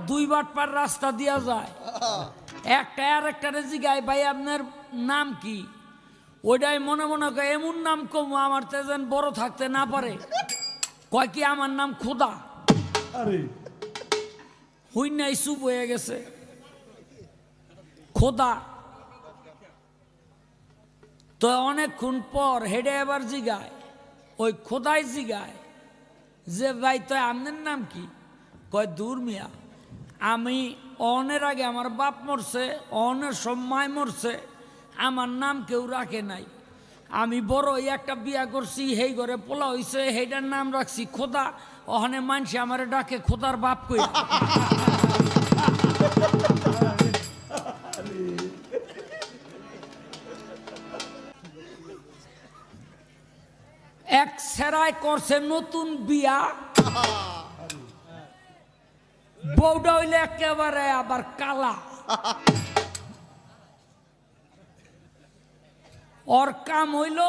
দুই বাটপার রাস্তা দিয়া যায়, একটা আর একটা জিগায় ভাই আপনার নাম কি, ওইটাই মনে মনে কয় এমন নাম কম আমার তো যেন বড় থাকতে না পারে, কয় কি আমার নাম খোদা। হুই নাই চুপ হয়ে গেছে, খোদা। তো অনেকক্ষণ পর হেডে এবার জিগায়, ওই খোদাই জিগায় যে ভাই তো আপনার নাম কি, কয় দূর মিয়া, আমি অনের আগে আমার বাপ মরছে, অনের সময় মরছে, আমার নাম কেউ রাখে নাই, আমি বড় একটা বিয়া করছি, হেই ঘরে পোলা হইছে, সেইটার নাম রাখছি খোদা, ওখানে মানসি আমারে ডাকে খোদার বাপ কই। এক সেরাই করছে নতুন বিয়া, বউটা হইলে একেবারে আবার কালা, ওর কাম হইল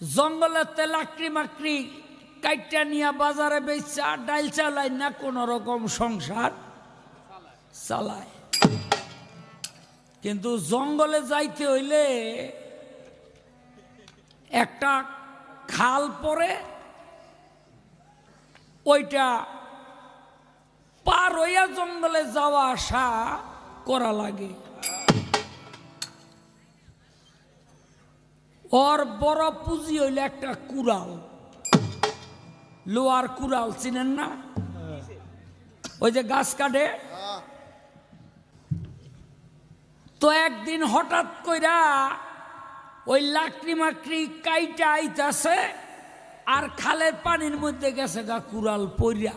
জঙ্গলেতে লাকড়ি মাকড়ি কাইটা নিয়া বাজারে বেচা ডাইল চালাই না কোন রকম সংসার চালায়। কিন্তু জঙ্গলে যাইতে হইলে একটা খাল পরে, ওইটা পার হইয়া জঙ্গলে যাওয়া আসা করা লাগে। ওর বড় পুঁজি হইলে একটা কুড়াল, লোহার কুড়াল চিনেন না, ওই যে গাছ কাটে। তো একদিন হঠাৎ কইরা ওই লাকড়ি মাকড়ি কাইটা আইতাছে, আর খালের পানির মধ্যে গেছে গা কুড়াল পইরা।